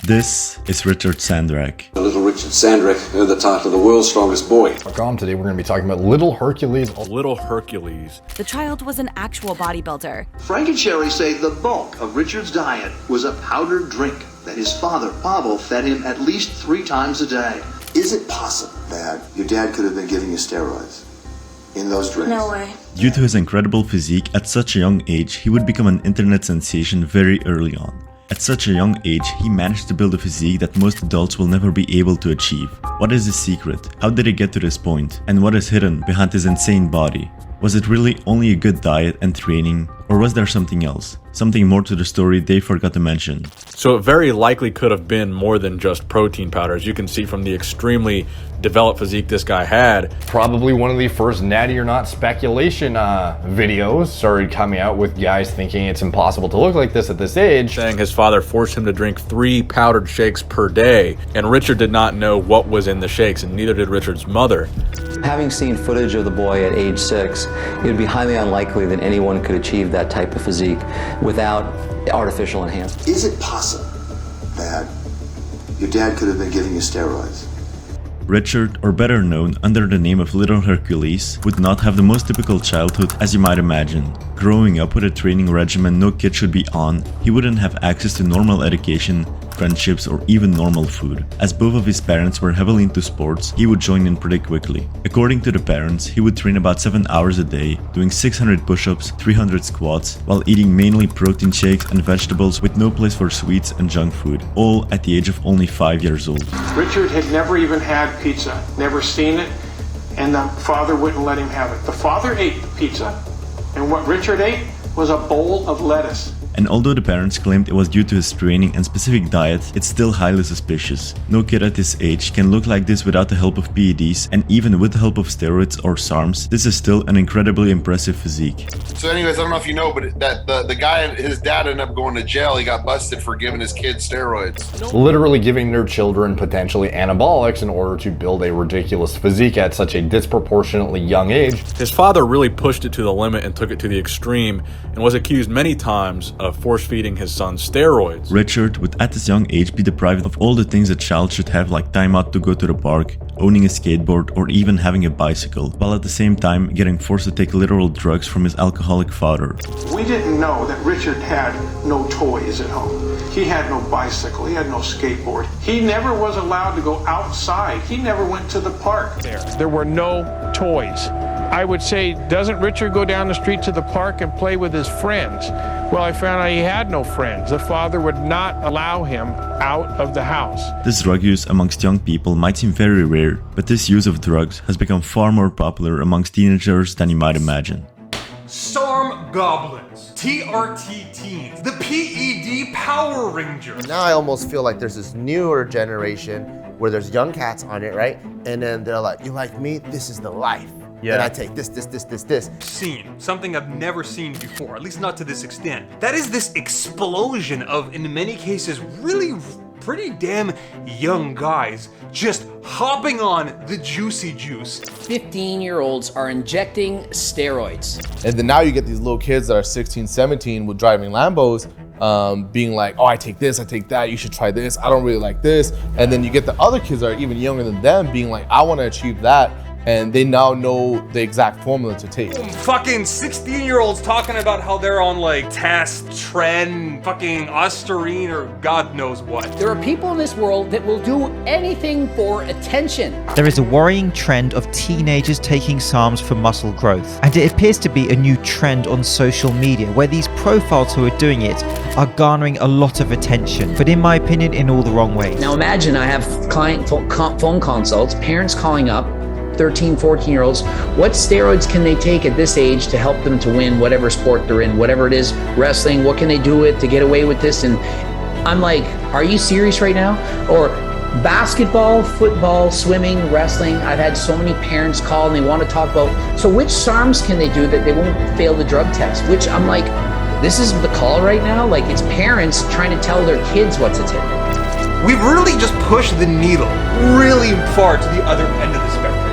This is Richard Sandrak. Little Richard Sandrak earned the title of the world's strongest boy. Today we're going to be talking about Little Hercules. Little Hercules. The child was an actual bodybuilder. Frank and Sherry say the bulk of Richard's diet was a powdered drink that his father, Pavel, fed him at least 3 times a day. Is it possible that your dad could have been giving you steroids in those drinks? No way. Due to his incredible physique, at such a young age, he would become an internet sensation very early on. At such a young age, he managed to build a physique that most adults will never be able to achieve. What is his secret? How did he get to this point? And what is hidden behind his insane body? Was it really only a good diet and training? Or was there something else? Something more to the story they forgot to mention. So it very likely could have been more than just protein powder, as you can see from the extremely developed physique this guy had. Probably one of the first natty or not speculation videos started coming out with guys thinking it's impossible to look like this at this age. Saying his father forced him to drink 3 powdered shakes per day, and Richard did not know what was in the shakes, and neither did Richard's mother. Having seen footage of the boy at age 6, it would be highly unlikely that anyone could achieve that type of physique without artificial enhancement. Is it possible that your dad could have been giving you steroids? Richard, or better known under the name of Little Hercules, would not have the most typical childhood as you might imagine. Growing up with a training regimen no kid should be on, he wouldn't have access to normal education, friendships, or even normal food. As both of his parents were heavily into sports, he would join in pretty quickly. According to the parents, he would train about 7 hours a day, doing 600 push-ups, 300 squats, while eating mainly protein shakes and vegetables with no place for sweets and junk food, all at the age of only 5 years old. Richard had never even had pizza, never seen it, and the father wouldn't let him have it. The father ate the pizza, and what Richard ate was a bowl of lettuce. And although the parents claimed it was due to his training and specific diet, it's still highly suspicious. No kid at this age can look like this without the help of PEDs, and even with the help of steroids or SARMs, this is still an incredibly impressive physique. So anyways, I don't know if you know, but that the guy, his dad ended up going to jail. He got busted for giving his kids steroids. Literally giving their children potentially anabolics in order to build a ridiculous physique at such a disproportionately young age. His father really pushed it to the limit and took it to the extreme, and was accused many times of force-feeding his son steroids. Richard would at this young age be deprived of all the things a child should have, like time out to go to the park, owning a skateboard, or even having a bicycle, while at the same time getting forced to take literal drugs from his alcoholic father. We didn't know that Richard had no toys at home. He had no bicycle, he had no skateboard. He never was allowed to go outside. He never went to the park. There were no toys. I would say, doesn't Richard go down the street to the park and play with his friends? Well, I found out he had no friends. The father would not allow him out of the house. This drug use amongst young people might seem very rare, but this use of drugs has become far more popular amongst teenagers than you might imagine. Sarm Goblins, TRT teens, the PED Power Ranger. Now I almost feel like there's this newer generation where there's young cats on it, right? And then they're like, you like me? This is the life. Yeah. And I take this. Seen something I've never seen before, at least not to this extent. That is this explosion of, in many cases, really pretty damn young guys just hopping on the juicy juice. 15-year-olds are injecting steroids. And then now you get these little kids that are 16, 17 with driving Lambos, being like, oh, I take this, I take that, you should try this, I don't really like this. And then you get the other kids that are even younger than them being like, I want to achieve that. And they now know the exact formula to take. Fucking 16-year-olds talking about how they're on like test, trend, fucking Osterine, or God knows what. There are people in this world that will do anything for attention. There is a worrying trend of teenagers taking SARMs for muscle growth. And it appears to be a new trend on social media where these profiles who are doing it are garnering a lot of attention. But in my opinion, in all the wrong ways. Now imagine I have client phone consults, parents calling up, 13, 14-year-olds, what steroids can they take at this age to help them to win whatever sport they're in, whatever it is, wrestling, what can they do it to get away with this? And I'm like, are you serious right now? Or basketball, football, swimming, wrestling, I've had so many parents call and they want to talk about, so which SARMs can they do that they won't fail the drug test? Which I'm like, this is the call right now? Like, it's parents trying to tell their kids what to take. We've really just pushed the needle really far to the other end of the spectrum.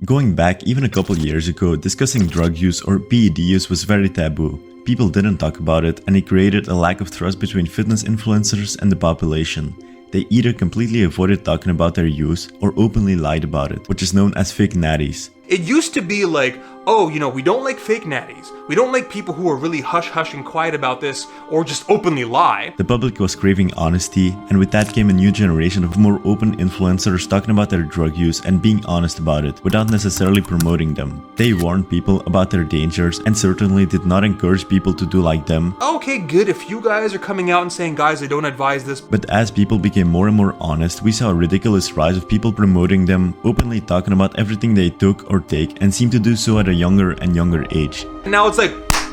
Going back even a couple years ago, discussing drug use or PED use was very taboo. People didn't talk about it, and it created a lack of trust between fitness influencers and the population. They either completely avoided talking about their use or openly lied about it, which is known as fake natties. It used to be like, oh, you know, we don't like fake natties. We don't like people who are really hush-hush and quiet about this or just openly lie. The public was craving honesty, and with that came a new generation of more open influencers talking about their drug use and being honest about it, without necessarily promoting them. They warned people about their dangers and certainly did not encourage people to do like them. Okay, good, if you guys are coming out and saying, guys, I don't advise this. But as people became more and more honest, we saw a ridiculous rise of people promoting them, openly talking about everything they took or take, and seemed to do so at a younger and younger age. And now it's like,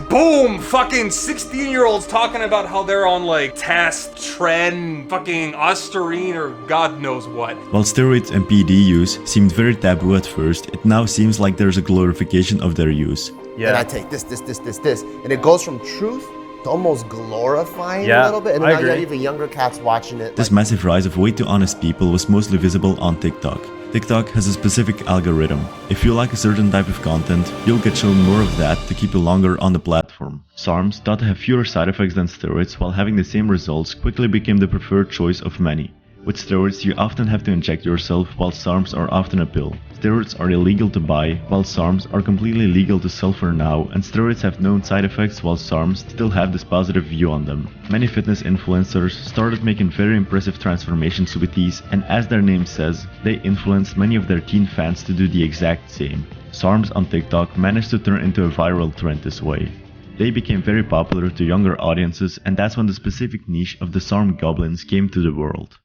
boom, fucking 16-year-olds talking about how they're on like test, tren, fucking Osterine, or God knows what. While steroids and PED use seemed very taboo at first, it now seems like there's a glorification of their use. Yeah. And I take this, and it goes from truth to almost glorifying a little bit, and then now you have even younger cats watching it. This massive rise of way too honest people was mostly visible on TikTok. TikTok has a specific algorithm. If you like a certain type of content, you'll get shown more of that to keep you longer on the platform. SARMs, thought to have fewer side effects than steroids while having the same results, quickly became the preferred choice of many. With steroids, you often have to inject yourself, while SARMs are often a pill. Steroids are illegal to buy, while SARMs are completely legal to sell for now, and steroids have known side effects while SARMs still have this positive view on them. Many fitness influencers started making very impressive transformations with these, and as their name says, they influenced many of their teen fans to do the exact same. SARMs on TikTok managed to turn into a viral trend this way. They became very popular to younger audiences, and that's when the specific niche of the Sarm Goblins came to the world.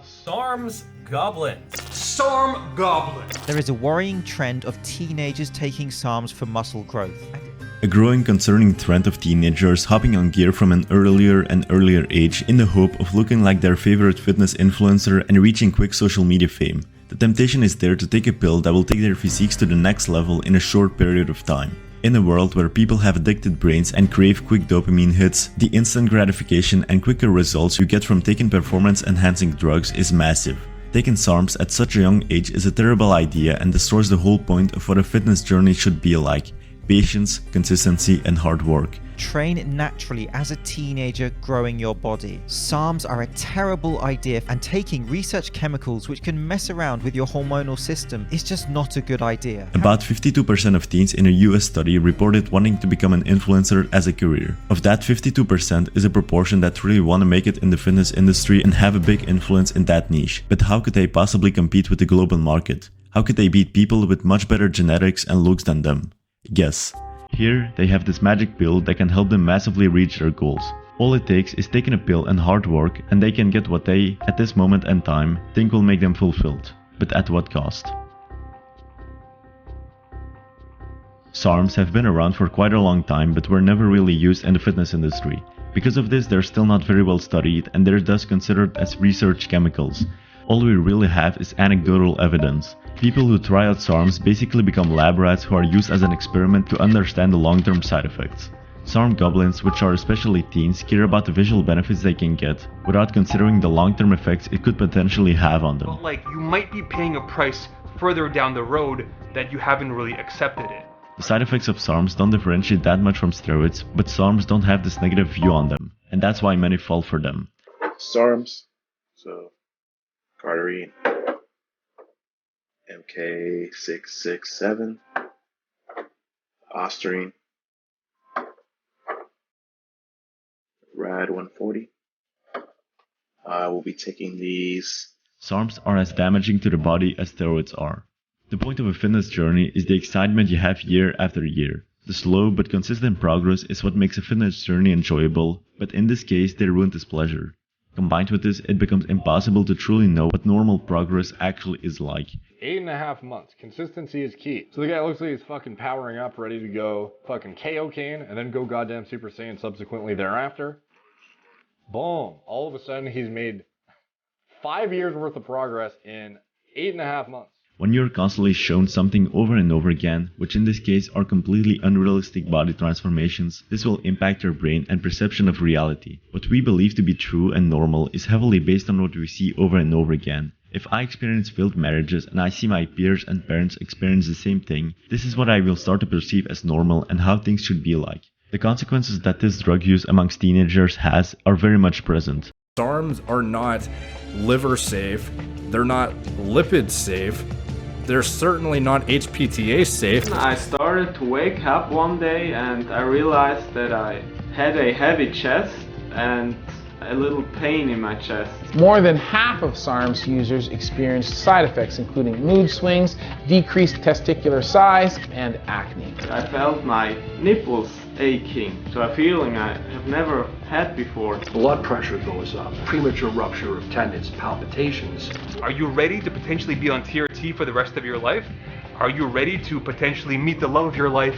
Sarm Goblins. Sarm Goblins. There is a worrying trend of teenagers taking SARMs for muscle growth. A growing concerning trend of teenagers hopping on gear from an earlier and earlier age in the hope of looking like their favorite fitness influencer and reaching quick social media fame. The temptation is there to take a pill that will take their physiques to the next level in a short period of time. In a world where people have addicted brains and crave quick dopamine hits, the instant gratification and quicker results you get from taking performance-enhancing drugs is massive. Taking SARMs at such a young age is a terrible idea and destroys the whole point of what a fitness journey should be like: patience, consistency, and hard work. Train naturally as a teenager growing your body. SARMs are a terrible idea, and taking research chemicals which can mess around with your hormonal system is just not a good idea. About 52% of teens in a US study reported wanting to become an influencer as a career. Of that, 52% is a proportion that really want to make it in the fitness industry and have a big influence in that niche. But how could they possibly compete with the global market? How could they beat people with much better genetics and looks than them? Guess. Here, they have this magic pill that can help them massively reach their goals. All it takes is taking a pill and hard work, and they can get what they, at this moment and time, think will make them fulfilled. But at what cost? SARMs have been around for quite a long time, but were never really used in the fitness industry. Because of this, they're still not very well studied, and they're thus considered as research chemicals. All we really have is anecdotal evidence. People who try out SARMs basically become lab rats who are used as an experiment to understand the long-term side effects. Sarm Goblins, which are especially teens, care about the visual benefits they can get, without considering the long-term effects it could potentially have on them. But like, you might be paying a price further down the road that you haven't really accepted it. The side effects of SARMs don't differentiate that much from steroids, but SARMs don't have this negative view on them, and that's why many fall for them. SARMs, so Cardarine, MK667, Osterine, Rad 140. I will be taking these. SARMs are as damaging to the body as steroids are. The point of a fitness journey is the excitement you have year after year. The slow but consistent progress is what makes a fitness journey enjoyable, but in this case they ruined this pleasure. Combined with this, it becomes impossible to truly know what normal progress actually is like. 8.5 months. Consistency is key. So the guy looks like he's fucking powering up, ready to go fucking KO Kane, and then go goddamn Super Saiyan subsequently thereafter. Boom. All of a sudden he's made 5 years worth of progress in 8.5 months. When you're constantly shown something over and over again, which in this case are completely unrealistic body transformations, this will impact your brain and perception of reality. What we believe to be true and normal is heavily based on what we see over and over again. If I experience failed marriages and I see my peers and parents experience the same thing, this is what I will start to perceive as normal and how things should be like. The consequences that this drug use amongst teenagers has are very much present. SARMs are not liver safe, they're not lipid safe, they're certainly not HPTA safe. I started to wake up one day and I realized that I had a heavy chest and a little pain in my chest. More than half of SARMs users experienced side effects including mood swings, decreased testicular size, and acne. I felt my nipples aching, so a feeling I have never had before. Blood pressure goes up, premature rupture of tendons, palpitations. Are you ready to potentially be on TRT for the rest of your life? Are you ready to potentially meet the love of your life,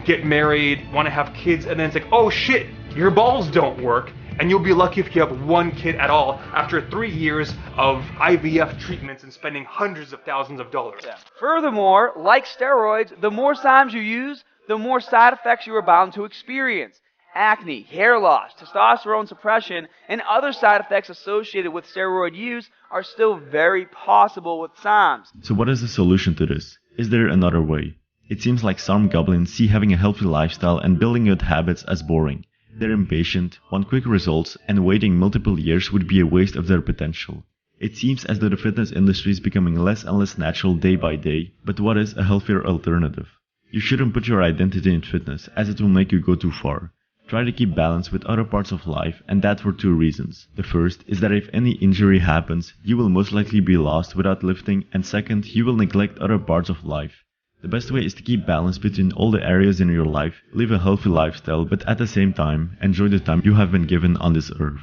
get married, want to have kids, and then it's like, oh shit, your balls don't work, and you'll be lucky if you have one kid at all after 3 years of IVF treatments and spending hundreds of thousands of dollars. Furthermore, like steroids, the more SARMs you use, the more side effects you are bound to experience. Acne, hair loss, testosterone suppression, and other side effects associated with steroid use are still very possible with SARMs. So what is the solution to this? Is there another way? It seems like Sarm Goblins see having a healthy lifestyle and building good habits as boring. They're impatient, want quick results, and waiting multiple years would be a waste of their potential. It seems as though the fitness industry is becoming less and less natural day by day, but what is a healthier alternative? You shouldn't put your identity in fitness, as it will make you go too far. Try to keep balance with other parts of life, and that for 2 reasons. The first is that if any injury happens, you will most likely be lost without lifting, and second, you will neglect other parts of life. The best way is to keep balance between all the areas in your life, live a healthy lifestyle, but at the same time, enjoy the time you have been given on this earth.